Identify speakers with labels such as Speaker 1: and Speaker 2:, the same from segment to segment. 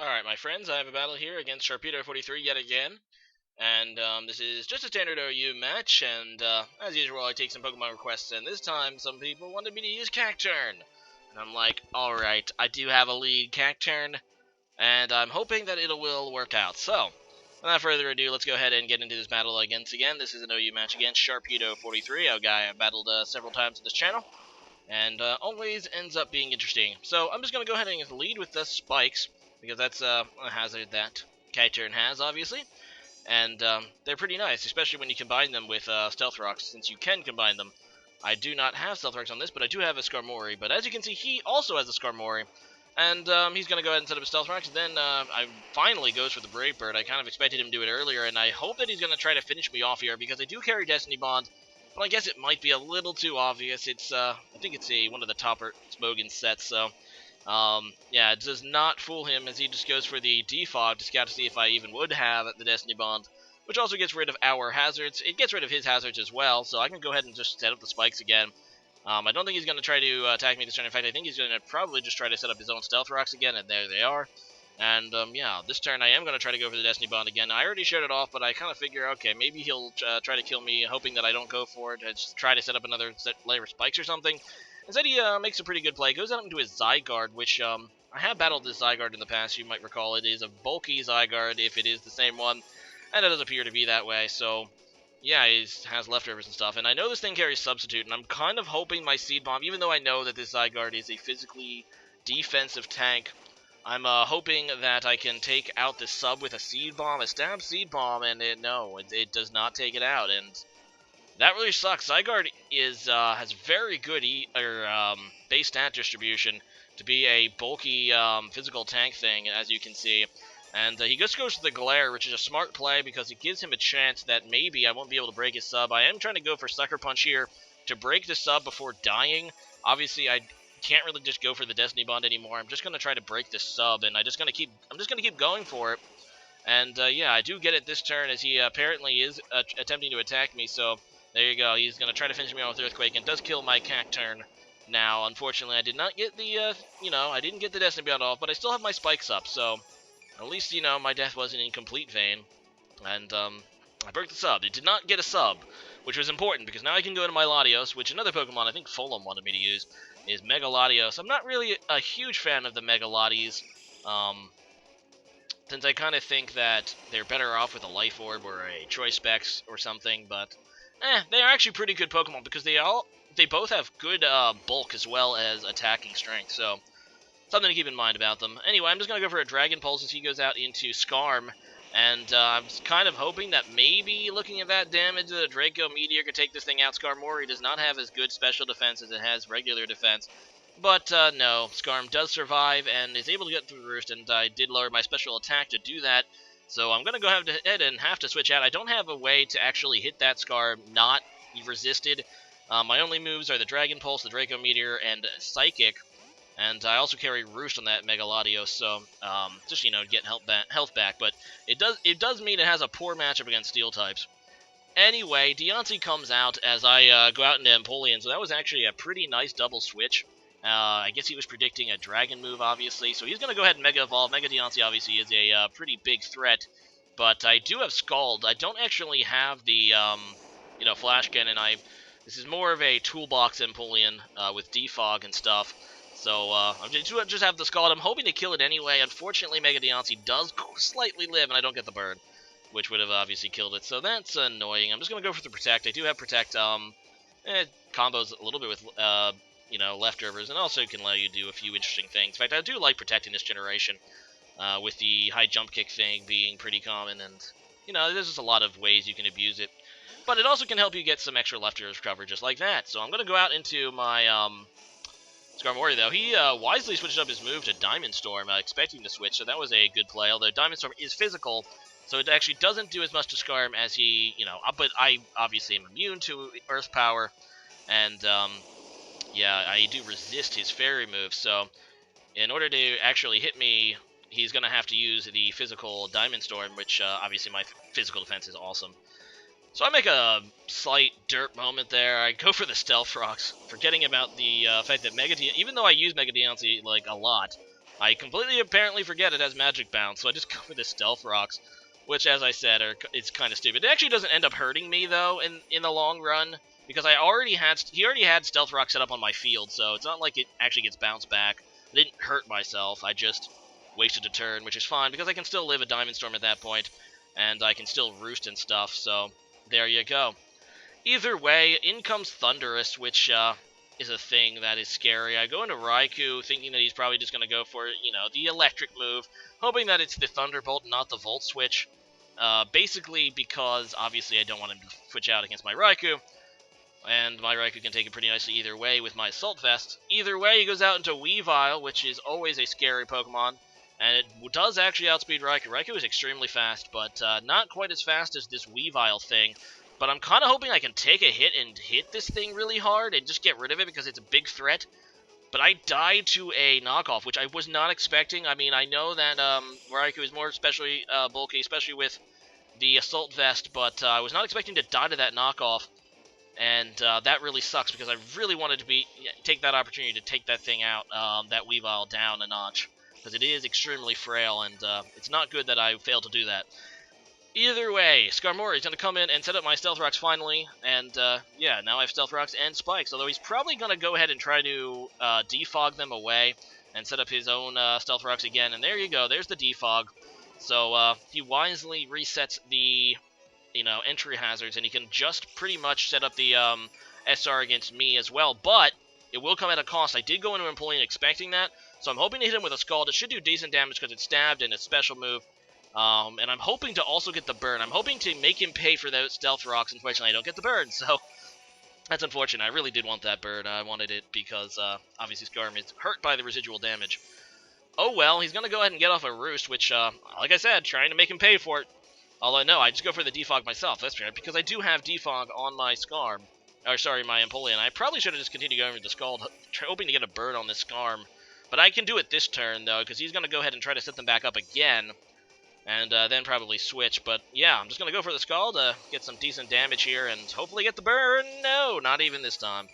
Speaker 1: Alright, my friends, I have a battle here against Sharpedo43 yet again. And this is just a standard OU match, and as usual, I take some Pokemon requests, and this time some people wanted me to use Cacturne. And I'm like, alright, I do have a lead Cacturne, and I'm hoping that it will work out. So, without further ado, let's go ahead and get into this battle again. This is an OU match against Sharpedo43, a guy I've battled several times on this channel, and always ends up being interesting. So I'm just going to go ahead and lead with the spikes, because that's a hazard that Cacturne has, obviously. And they're pretty nice, especially when you combine them with Stealth Rocks, since you can combine them. I do not have Stealth Rocks on this, but I do have a Skarmory. But as you can see, he also has a Skarmory. And he's going to go ahead and set up his Stealth Rocks. And then I finally goes for the Brave Bird. I kind of expected him to do it earlier, and I hope that he's going to try to finish me off here, because I do carry Destiny Bond. But I guess it might be a little too obvious. It's I think it's one of the topper Smogan sets, so yeah, it does not fool him as he just goes for the defog to scout to see if I even would have the Destiny Bond, which also gets rid of our hazards. It gets rid of his hazards as well, so I can go ahead and just set up the spikes again. I don't think he's going to try to attack me this turn. In fact, I think he's going to probably just try to set up his own Stealth Rocks again, and there they are. And yeah, this turn I am going to try to go for the Destiny Bond again. I already showed it off, but I kind of figure, okay, maybe he'll try to kill me, hoping that I don't go for it. Just try to set up another layer of spikes or something. Instead, he makes a pretty good play. Goes out into his Zygarde, which I have battled this Zygarde in the past. You might recall it is a bulky Zygarde, if it is the same one, and it does appear to be that way. So yeah, he has leftovers and stuff. And I know this thing carries Substitute, and I'm kind of hoping my Seed Bomb, even though I know that this Zygarde is a physically defensive tank, I'm hoping that I can take out this sub with a Seed Bomb, a Stab Seed Bomb, and it does not take it out, and that really sucks. Zygarde has very good base stat distribution to be a bulky physical tank thing, as you can see. And he just goes for the Glare, which is a smart play because it gives him a chance that maybe I won't be able to break his sub. I am trying to go for Sucker Punch here to break the sub before dying. Obviously, I can't really just go for the Destiny Bond anymore. I'm just going to try to break this sub, and I'm just going to keep going for it. And yeah, I do get it this turn as he apparently is attempting to attack me, so there you go. He's going to try to finish me off with Earthquake and does kill my Cacturne. Now, unfortunately, I did not get the, I didn't get the Destiny Bond off, but I still have my spikes up, so at least, my death wasn't in complete vain. And, I broke the sub. It did not get a sub, which was important, because now I can go into my Latios, which another Pokemon I think Fulham wanted me to use, is Mega Latios. I'm not really a huge fan of the Mega Latis, since I kind of think that they're better off with a Life Orb or a Choice Specs or something, but they are actually pretty good Pokemon because they both have good bulk as well as attacking strength, so something to keep in mind about them. Anyway, I'm just going to go for a Dragon Pulse as he goes out into Skarm, and I'm kind of hoping that maybe looking at that damage, the Draco Meteor could take this thing out. Skarmory does not have as good special defense as it has regular defense, but no, Skarm does survive and is able to get through the Roost, and I did lower my special attack to do that. So I'm going to go ahead and have to switch out. I don't have a way to actually hit that Skarm not resisted. My only moves are the Dragon Pulse, the Draco Meteor, and Psychic. And I also carry Roost on that Mega Latios, so just, get health back. But it does mean it has a poor matchup against Steel types. Anyway, Deontay comes out as I go out into Empoleon, so that was actually a pretty nice double switch. I guess he was predicting a Dragon move, obviously, so he's going to go ahead and Mega Evolve. Mega Deontay, obviously, is a pretty big threat, but I do have Scald. I don't actually have the, Flash Cannon. This is more of a toolbox Empoleon with Defog and stuff, so I just have the Scald. I'm hoping to kill it anyway. Unfortunately, Mega Deontay does slightly live, and I don't get the burn, which would have obviously killed it, so that's annoying. I'm just going to go for the Protect. I do have Protect, combos a little bit with, leftovers, and also can allow you to do a few interesting things. In fact, I do like Protecting this generation, with the high jump kick thing being pretty common, and, there's just a lot of ways you can abuse it. But it also can help you get some extra leftovers cover just like that. So I'm going to go out into my, Skarmory, though. He wisely switched up his move to Diamond Storm, expecting to switch, so that was a good play, although Diamond Storm is physical, so it actually doesn't do as much to Skarm as he, but I obviously am immune to Earth Power, and, yeah, I do resist his Fairy move, so in order to actually hit me, he's going to have to use the physical Diamond Storm, which, obviously my physical defense is awesome. So I make a slight dirt moment there. I go for the Stealth Rocks, forgetting about the fact that even though I use Mega Deontay, a lot, I completely apparently forget it has Magic Bounce, so I just go for the Stealth Rocks, which, as I said, it's kind of stupid. It actually doesn't end up hurting me, though, in the long run, because he already had Stealth Rock set up on my field, so it's not like it actually gets bounced back. I didn't hurt myself, I just wasted a turn, which is fine, because I can still live a Diamond Storm at that point, and I can still roost and stuff, so there you go. Either way, in comes Thunderous, which is a thing that is scary. I go into Raikou thinking that he's probably just going to go for, the electric move, hoping that it's the Thunderbolt, not the Volt Switch. Basically because, obviously, I don't want him to switch out against my Raikou, and my Raikou can take it pretty nicely either way with my Assault Vest. Either way, he goes out into Weavile, which is always a scary Pokemon, and it does actually outspeed Raikou. Raikou is extremely fast, but not quite as fast as this Weavile thing. But I'm kind of hoping I can take a hit and hit this thing really hard and just get rid of it because it's a big threat. But I died to a knockoff, which I was not expecting. I mean, I know that Raikou is more especially bulky, especially with the Assault Vest, but I was not expecting to die to that knockoff. And that really sucks because I really wanted to take that opportunity to take that thing out, that Weavile down a notch. Because it is extremely frail, and it's not good that I failed to do that. Either way, Skarmory is going to come in and set up my Stealth Rocks finally, and yeah, now I have Stealth Rocks and Spikes, although he's probably going to go ahead and try to defog them away and set up his own Stealth Rocks again, and there you go, there's the defog. So he wisely resets the, entry hazards, and he can just pretty much set up the SR against me as well, but it will come at a cost. I did go into Empoleon expecting that, so I'm hoping to hit him with a Scald. It should do decent damage because it's stabbed and a special move. And I'm hoping to also get the burn. I'm hoping to make him pay for those Stealth Rocks. Unfortunately, I don't get the burn, so that's unfortunate. I really did want that burn. I wanted it because, obviously, Skarm is hurt by the residual damage. Oh well, he's going to go ahead and get off a Roost, which, like I said, trying to make him pay for it. Although, no, I just go for the Defog myself. That's fair, because I do have Defog on my Skarm. Or, sorry, my Empoleon. I probably should have just continued going with the Scald, hoping to get a burn on this Skarm. But I can do it this turn, though, because he's going to go ahead and try to set them back up again. And then probably switch, but yeah, I'm just going to go for the Scald to get some decent damage here and hopefully get the burn. No, not even this time.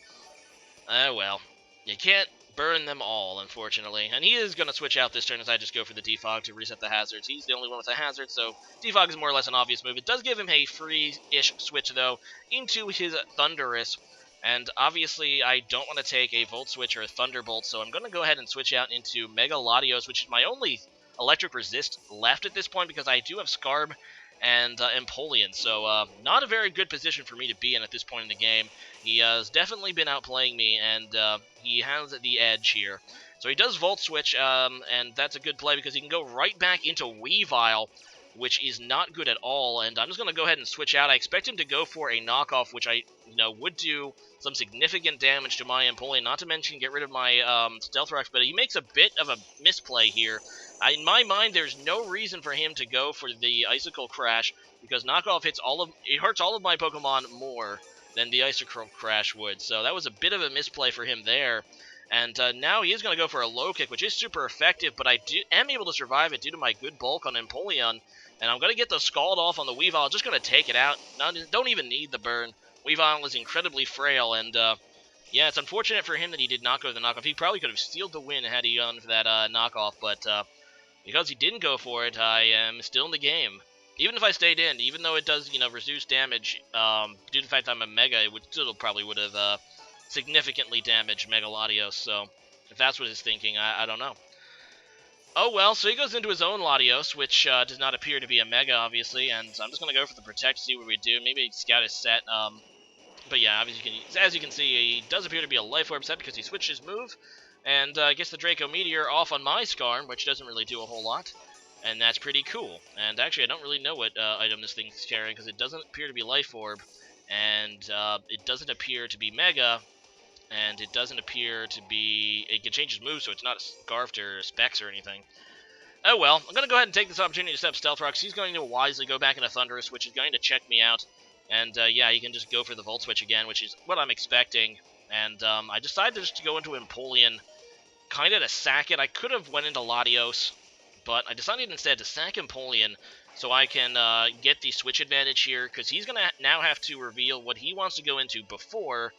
Speaker 1: Well, you can't burn them all, unfortunately. And he is going to switch out this turn as I just go for the Defog to reset the hazards. He's the only one with a hazard, so Defog is more or less an obvious move. It does give him a free-ish switch, though, into his Thunderous. And obviously, I don't want to take a Volt Switch or a Thunderbolt, so I'm going to go ahead and switch out into Mega Latios, which is my only Electric Resist left at this point because I do have Scarb and Empoleon, so not a very good position for me to be in at this point in the game. He has definitely been outplaying me, and he has the edge here. So he does Volt Switch, and that's a good play because he can go right back into Weavile, which is not good at all, and I'm just going to go ahead and switch out. I expect him to go for a knockoff, which I would do some significant damage to my Empoleon, not to mention get rid of my Stealth Rocks, but he makes a bit of a misplay here. In my mind, there's no reason for him to go for the Icicle Crash, because knockoff hurts all of my Pokemon more than the Icicle Crash would, so that was a bit of a misplay for him there. And now he is going to go for a low kick, which is super effective, but I am able to survive it due to my good bulk on Empoleon. And I'm going to get the Scald off on the Weavile, just going to take it out. Don't even need the burn. Weavile is incredibly frail, and yeah, it's unfortunate for him that he did not go to the knockoff. He probably could have sealed the win had he gone for that knockoff, but because he didn't go for it, I am still in the game. Even if I stayed in, even though it does, reduce damage, due to the fact that I'm a Mega, it probably would have significantly damaged Mega Latios, so if that's what he's thinking, I don't know. Oh well, so he goes into his own Latios, which does not appear to be a Mega, obviously, and so I'm just going to go for the Protect, see what we do. Maybe Scout is set, but yeah, as you can see, he does appear to be a Life Orb set because he switched his move, and gets the Draco Meteor off on my Skarm, which doesn't really do a whole lot, and that's pretty cool. And actually, I don't really know what item this thing's carrying, because it doesn't appear to be Life Orb, and it doesn't appear to be Mega, and it doesn't appear to be... It can change his move, so it's not Scarfed or Specs or anything. Oh well, I'm going to go ahead and take this opportunity to set up Stealth Rocks. He's going to wisely go back into Thunderous, which is going to check me out. And yeah, he can just go for the Volt Switch again, which is what I'm expecting. And I decided just to go into Empoleon, kind of to sack it. I could have went into Latios, but I decided instead to sack Empoleon so I can get the switch advantage here, because he's going to now have to reveal what he wants to go into before.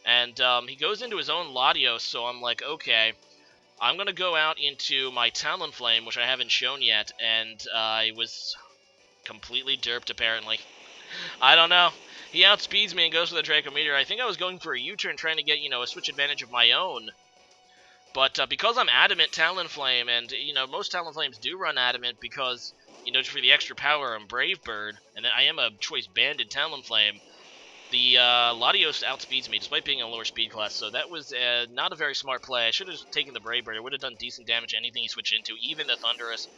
Speaker 1: And he goes into his own Latios, so I'm like, okay, I'm going to go out into my Talonflame, which I haven't shown yet, and I was completely derped, apparently. I don't know. He outspeeds me and goes for the Draco Meteor. I think I was going for a U-turn trying to get, a switch advantage of my own. But because I'm Adamant Talonflame, and, most Talonflames do run Adamant because, just for the extra power, I'm Brave Bird, and I am a Choice Banded Talonflame, the Latios outspeeds me, despite being a lower speed class, so that was not a very smart play. I should have taken the Brave Bird. It would have done decent damage to anything he switched into, even the Thunderous.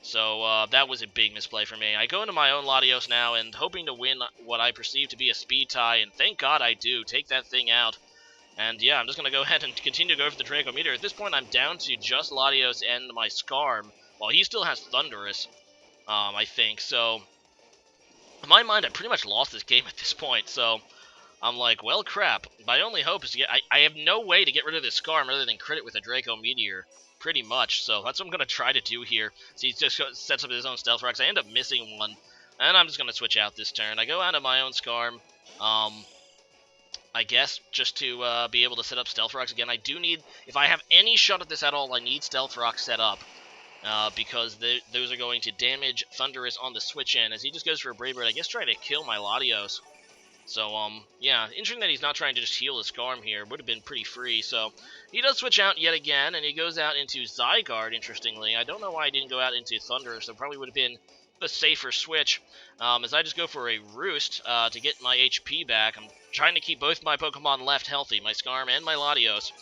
Speaker 1: So that was a big misplay for me. I go into my own Latios now, and hoping to win what I perceive to be a speed tie, and thank God I do. Take that thing out. And yeah, I'm just going to go ahead and continue to go for the Draco Meteor. At this point, I'm down to just Latios and my Skarm, while he still has Thunderous, I think. So, in my mind, I pretty much lost this game at this point, so I'm like, well, crap. My only hope is to get... I have no way to get rid of this Skarm other than crit it with a Draco Meteor, pretty much, so that's what I'm going to try to do here. So he just sets up his own Stealth Rocks. I end up missing one, and I'm just going to switch out this turn. I go out of my own Skarm, I guess, just to be able to set up Stealth Rocks again. I do need... If I have any shot at this at all, I need Stealth Rocks set up. Because those are going to damage Thunderous on the switch in. As he just goes for a Brave Bird, I guess trying to kill my Latios. So, yeah, interesting that he's not trying to just heal his Skarm here. Would have been pretty free. So, he does switch out yet again, and he goes out into Zygarde, interestingly. I don't know why he didn't go out into Thunderous. That probably would have been the safer switch. As I just go for a Roost to get my HP back. I'm trying to keep both my Pokemon left healthy, my Skarm and my Latios.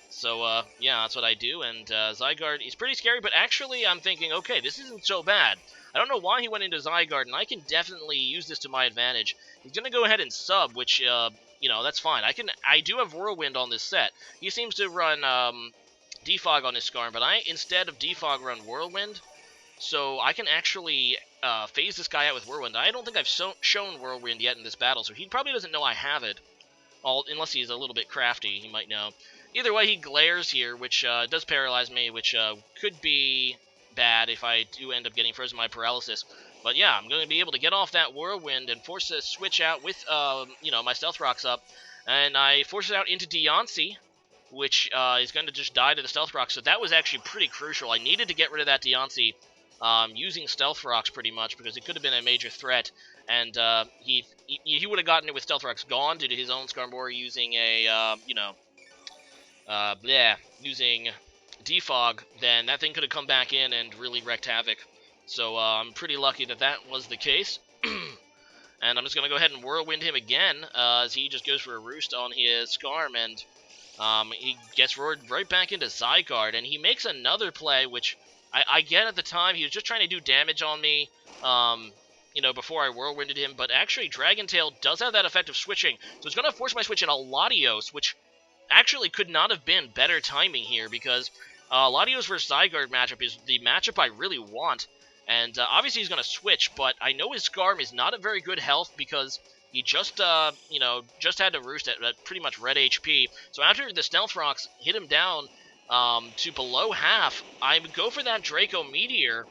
Speaker 1: So, yeah, that's what I do, and Zygarde is pretty scary, but actually I'm thinking, okay, this isn't so bad. I don't know why he went into Zygarde, and I can definitely use this to my advantage. He's going to go ahead and sub, which, that's fine. I do have Whirlwind on this set. He seems to run Defog on his Skarm, but I, instead of Defog, run Whirlwind, so I can actually phase this guy out with Whirlwind. I don't think I've shown Whirlwind yet in this battle, so he probably doesn't know I have it. Unless he's a little bit crafty, he might know. Either way, he glares here, which does paralyze me, which could be bad if I do end up getting frozen by paralysis. But yeah, I'm going to be able to get off that Whirlwind and force a switch out with, my Stealth Rocks up. And I force it out into Deontay, which is going to just die to the Stealth Rocks. So that was actually pretty crucial. I needed to get rid of that Deontay using Stealth Rocks pretty much, because it could have been a major threat. And he would have gotten it with Stealth Rocks gone due to his own Skarmory using a, using Defog, then that thing could have come back in and really wreaked havoc. So I'm pretty lucky that that was the case. And I'm just going to go ahead and Whirlwind him again, as he just goes for a Roost on his Skarm, and he gets roared right back into Zygarde, and he makes another play, which I get at the time. He was just trying to do damage on me, before I Whirlwinded him, but actually Dragon Tail does have that effect of switching, so it's going to force my switch in a Latios, which actually could not have been better timing here, because Latios versus Zygarde matchup is the matchup I really want, and obviously he's going to switch, but I know his Skarm is not at very good health, because he just, just had to Roost at pretty much red HP, so after the Stealth Rocks hit him down to below half, I would go for that Draco Meteor,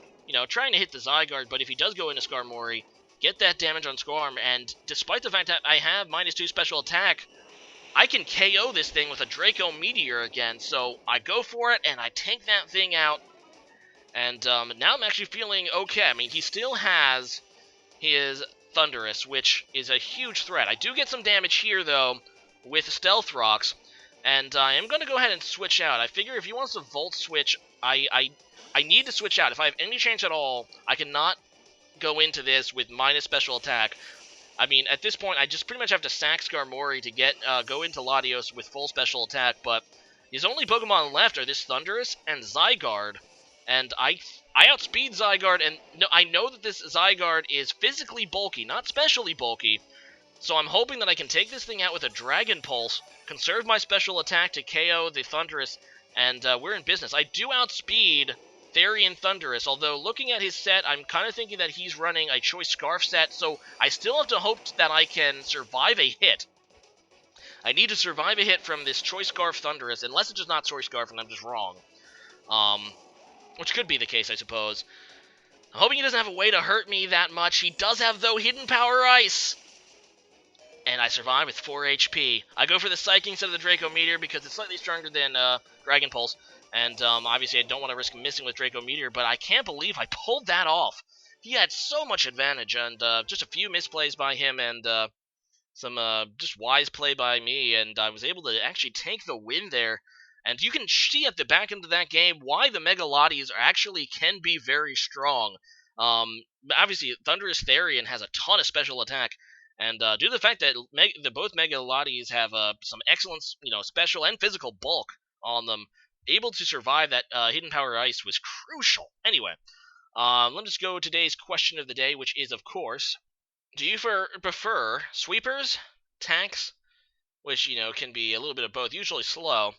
Speaker 1: trying to hit the Zygarde, but if he does go into Skarmory, get that damage on Skarm, and despite the fact that I have -2 special attack, I can KO this thing with a Draco Meteor again, so I go for it, and I take that thing out, and now I'm actually feeling okay. I mean, he still has his Thunderous, which is a huge threat. I do get some damage here, though, with Stealth Rocks, and I am going to go ahead and switch out. I figure if he wants to Volt Switch, I need to switch out. If I have any chance at all, I cannot go into this with minus special attack. I mean, at this point, I just pretty much have to sack Skarmory to get go into Latios with full special attack, but his only Pokemon left are this Thunderous and Zygarde, and I outspeed Zygarde, and I know that this Zygarde is physically bulky, not specially bulky, so I'm hoping that I can take this thing out with a Dragon Pulse, conserve my special attack to KO the Thunderous, and we're in business. I do outspeed Therian Thunderous, although looking at his set, I'm kind of thinking that he's running a Choice Scarf set, so I still have to hope that I can survive a hit. I need to survive a hit from this Choice Scarf Thunderous, unless it's just not Choice Scarf and I'm just wrong. Which could be the case, I suppose. I'm hoping he doesn't have a way to hurt me that much. He does have, though, Hidden Power Ice! And I survive with 4 HP. I go for the Psychic instead of the Draco Meteor because it's slightly stronger than Dragon Pulse. And obviously I don't want to risk missing with Draco Meteor, but I can't believe I pulled that off. He had so much advantage, and just a few misplays by him, and some just wise play by me, and I was able to actually take the win there. And you can see at the back end of that game why the Mega Lotties actually can be very strong. Obviously, Thunderous Therian has a ton of special attack, and due to the fact that both Mega Lotties have some excellent, special and physical bulk on them, able to survive that Hidden Power Ice was crucial. Anyway, let's just go today's question of the day, which is, of course, do you prefer sweepers, tanks, which, can be a little bit of both, usually slow,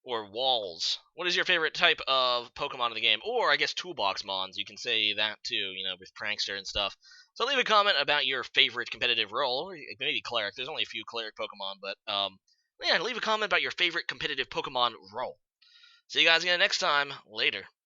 Speaker 1: or walls? What is your favorite type of Pokemon in the game? Or, I guess, toolbox mons. You can say that, too, with Prankster and stuff. So leave a comment about your favorite competitive role, or maybe Cleric. There's only a few Cleric Pokemon, but, yeah, leave a comment about your favorite competitive Pokemon role. See you guys again next time. Later.